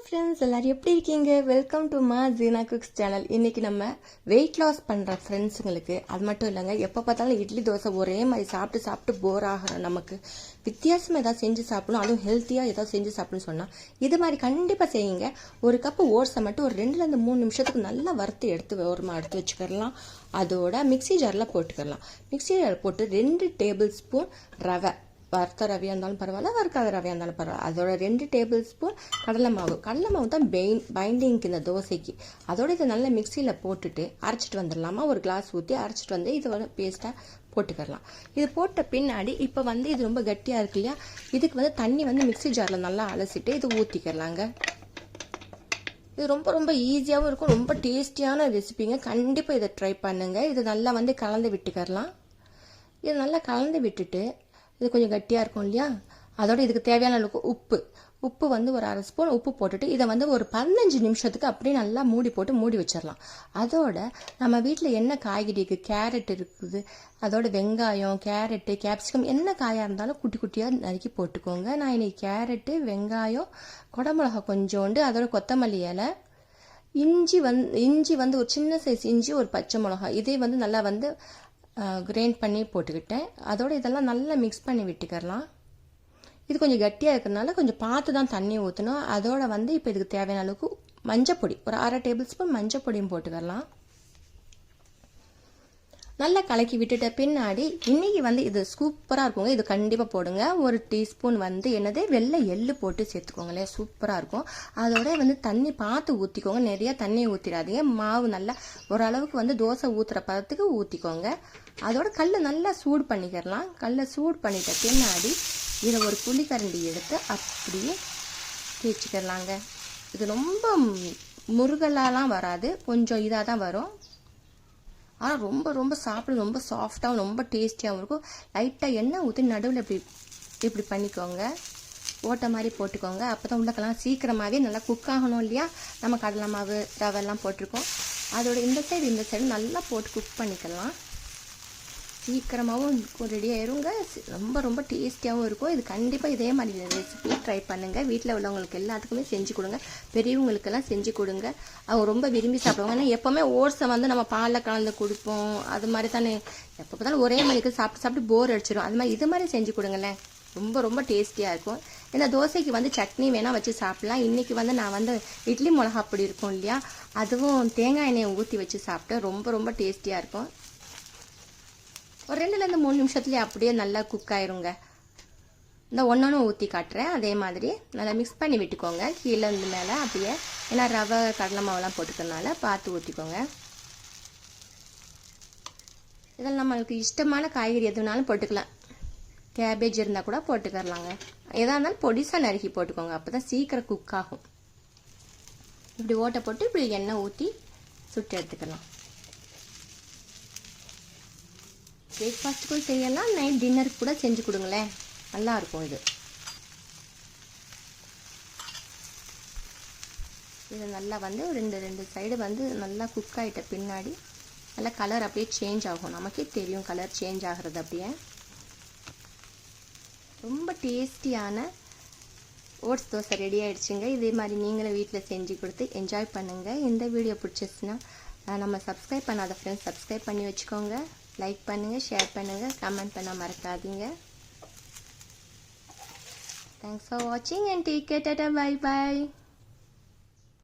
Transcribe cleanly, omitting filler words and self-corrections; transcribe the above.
Friends எல்லாரும் எப்படி இருக்கீங்க? வெல்கம் டு மா ஜீனா குக்ஸ் சேனல். இன்னைக்கு நம்ம வெயிட் லாஸ் பண்ணுற ஃப்ரெண்ட்ஸுங்களுக்கு அது மட்டும் இல்லைங்க, எப்போ பார்த்தாலும் இட்லி தோசை ஒரே மாதிரி சாப்பிட்டு சாப்பிட்டு போர் ஆகிற நமக்கு வித்தியாசமாக ஏதாவது செஞ்சு சாப்பிடணும், அதுவும் ஹெல்த்தியாக ஏதாவது செஞ்சு சாப்பிடணும்னு சொன்னால் இது மாதிரி கண்டிப்பாக செய்யுங்க. ஒரு கப்பு ஓட்ஸை மட்டும் ஒரு 2-3 நிமிஷத்துக்கு நல்லா வறுத்து எடுத்து ஓரமாக எடுத்து வச்சுக்கலாம். அதோட மிக்சி ஜாரில் போட்டுக்கலாம். மிக்சி ஜாரில் போட்டு 2 டேபிள் ஸ்பூன் ரவை, வறுத்த ரவையாக இருந்தாலும் பரவாயில்ல, வறுக்காத ரவையாக இருந்தாலும் பரவாயில்ல, அதோட 2 டேபிள் ஸ்பூன் கடலை மாவு தான் பைண்டிங்க்கு இந்த தோசைக்கு. அதோட இதை நல்லா மிக்சியில் போட்டுட்டு அரைச்சிட்டு வந்துடலாமா. ஒரு கிளாஸ் ஊற்றி அரைச்சிட்டு வந்து இது வந்து பேஸ்ட்டாக போட்டுக்கலாம். இது போட்ட பின்னாடி இப்போ வந்து இது ரொம்ப கட்டியாக இருக்கு இல்லையா, இதுக்கு வந்து தண்ணி வந்து மிக்சி ஜாரில் நல்லா அலசிட்டு இது ஊற்றிக்கலாங்க. இது ரொம்ப ரொம்ப ஈஸியாகவும் இருக்கும், ரொம்ப டேஸ்டியான ரெசிபிங்க. கண்டிப்பாக இதை ட்ரை பண்ணுங்கள். இது நல்லா வந்து கலந்து விட்டுக்கலாம். இது நல்லா கலந்து விட்டுட்டு இது கொஞ்சம் கட்டியாக இருக்கும் இல்லையா, அதோட இதுக்கு தேவையான அளவுக்கு உப்பு வந்து ஒரு 1/2 ஸ்பூன் உப்பு போட்டுட்டு இதை வந்து ஒரு 15 நிமிஷத்துக்கு அப்படியே நல்லா மூடி வச்சிடலாம். அதோட நம்ம வீட்டில் என்ன காய்கறி இருக்குது, கேரட் இருக்குது, அதோட வெங்காயம், கேரட்டு, கேப்சிகம், என்ன காயாக இருந்தாலும் குட்டி குட்டியாக நறுக்கி போட்டுக்கோங்க. நான் இன்னைக்கு கேரட்டு, வெங்காயம், குடமிளகா கொஞ்சோண்டு, அதோட கொத்தமல்லி இலை, இஞ்சி வந்து ஒரு சின்ன சைஸ் இஞ்சி, ஒரு பச்சை மிளகா, இதே வந்து நல்லா வந்து கிரைண்ட் பண்ணி போட்டுக்கிட்டேன். அதோட இதெல்லாம் நல்லா மிக்ஸ் பண்ணி விட்டுக்கலாம். இது கொஞ்சம் கட்டியாக இருக்கிறதுனால கொஞ்சம் பார்த்து தான் தண்ணி ஊற்றணும். அதோட வந்து இப்போ இதுக்கு தேவையான அளவுக்கு மஞ்சப்பொடி, ஒரு 1/2 டேபிள் ஸ்பூன் மஞ்சப்பொடியும் போட்டுக்கலாம். நல்லா கலக்கி விட்டுட்ட பின்னாடி இன்னைக்கு வந்து இது சூப்பராக இருக்குங்க. இது கண்டிப்பாக போடுங்க. ஒரு டீஸ்பூன் வந்து வெள்ளை எள்ளு போட்டு சேர்த்துக்கோங்களேன், சூப்பராக இருக்கும். அதோட வந்து தண்ணி பார்த்து ஊற்றிக்கோங்க, நிறைய தண்ணி ஊற்றிடாதீங்க. மாவு நல்லா ஓரளவுக்கு வந்து தோசை ஊற்றுற பதத்துக்கு ஊற்றிக்கோங்க. அதோட கல் நல்லா சூடு பண்ணிக்கிறலாம். கல்லை சூடு பண்ணிட்ட பின்னாடி இதை ஒரு புளிக்கரண்டி எடுத்து அப்படியே தேய்ச்சிக்கிறலாங்க. இது ரொம்ப முருகலாலாம் வராது, கொஞ்சம் இதாக தான் வரும். ஆனால் ரொம்ப ரொம்ப சாப்பிட ரொம்ப சாஃப்டாகவும் ரொம்ப டேஸ்டியாகவும் இருக்கும். லைட்டாக எண்ணெய் ஊற்றி நடுவில் இப்படி பண்ணிக்கோங்க, ஓட்டை மாதிரி போட்டுக்கோங்க. அப்போ தான் உள்ளக்கெல்லாம் சீக்கிரமாகவே நல்லா குக் ஆகணும் இல்லையா. நம்ம கடலை மாவு, ரவெல்லாம் போட்டிருக்கோம். அதோட இந்த சைடு நல்லா போட்டு குக் பண்ணிக்கலாம். சீக்கிரமாகவும் ரெடி ஆயிருங்க, ரொம்ப ரொம்ப டேஸ்டியாகவும் இருக்கும். இது கண்டிப்பாக இதே மாதிரி ரெசிபி ட்ரை பண்ணுங்கள். வீட்டில் உள்ளவங்களுக்கு எல்லாத்துக்குமே செஞ்சு கொடுங்க, பெரியவங்களுக்கெல்லாம் செஞ்சு கொடுங்க. அவங்க ரொம்ப விரும்பி சாப்பிடுவாங்க. ஏன்னா எப்போவுமே ஓட்ஸை வந்து நம்ம பாலில் கலந்து கொடுப்போம், அது மாதிரி தானே எப்போ பார்த்தாலும் ஒரே மணிக்கு சாப்பிட்டு போர் அடிச்சிடும். அது மாதிரி இது மாதிரி செஞ்சு கொடுங்களேன், ரொம்ப ரொம்ப டேஸ்டியாக இருக்கும். இந்த தோசைக்கு வந்து சட்னி வேணால் வச்சு சாப்பிட்லாம். இன்றைக்கி வந்து நான் வந்து இட்லி மிளகா பொடி இருக்கும் இல்லையா, அதுவும் தேங்காய் எண்ணெயை ஊற்றி வச்சு சாப்பிட்டேன், ரொம்ப ரொம்ப டேஸ்டியாக இருக்கும். ஒரு 2-3 நிமிஷத்துலேயே அப்படியே நல்லா குக் ஆயிருங்க. இந்த ஒன்றொன்று ஊற்றி காட்டுறேன். அதே மாதிரி நல்லா மிக்ஸ் பண்ணி விட்டுக்கோங்க, கீழே இருந்து மேலே அப்படியே. ஏன்னா ரவை கடலை மாவுலாம் போட்டுக்கிறதுனால பார்த்து ஊற்றிக்கோங்க. இதில் நம்மளுக்கு இஷ்டமான காய்கறி எதுனாலும் போட்டுக்கலாம். கேபேஜ் இருந்தால் கூட போட்டுக்கரலாங்க. எதாக இருந்தாலும் பொடிசாக நறுக்கி போட்டுக்கோங்க, அப்போ தான் சீக்கிரம் குக் ஆகும். இப்படி ஓட்டை போட்டு இப்படி எண்ணெய் ஊற்றி சுட்டு எடுத்துக்கலாம். பிரேக்ஃபாஸ்ட்டுக்கும் செய்யலாம், நைட் டின்னருக்கு கூட செஞ்சு கொடுங்களேன், நல்லாயிருக்கும். இது நல்லா வந்து ரெண்டு சைடு வந்து நல்லா குக் ஆகிட்ட பின்னாடி நல்லா கலர் அப்படியே சேஞ்ச் ஆகும். நமக்கே தெரியும் கலர் சேஞ்ச் ஆகிறது அப்படியே. ரொம்ப டேஸ்டியான ஓட்ஸ் தோசை ரெடி ஆகிடுச்சுங்க. இதே மாதிரி நீங்களும் வீட்டில் செஞ்சு கொடுத்து என்ஜாய் பண்ணுங்கள். இந்த வீடியோ பிடிச்சிச்சுன்னா நம்ம சப்ஸ்கிரைப் பண்ணாத ஃப்ரெண்ட்ஸ் சப்ஸ்கிரைப் பண்ணி வச்சுக்கோங்க. லைக் பண்ணுங்கள், ஷேர் பண்ணுங்கள், கமெண்ட் பண்ண மறக்காதீங்க. தேங்க்ஸ் ஃபார் வாட்சிங் and take care. Tata, bye bye.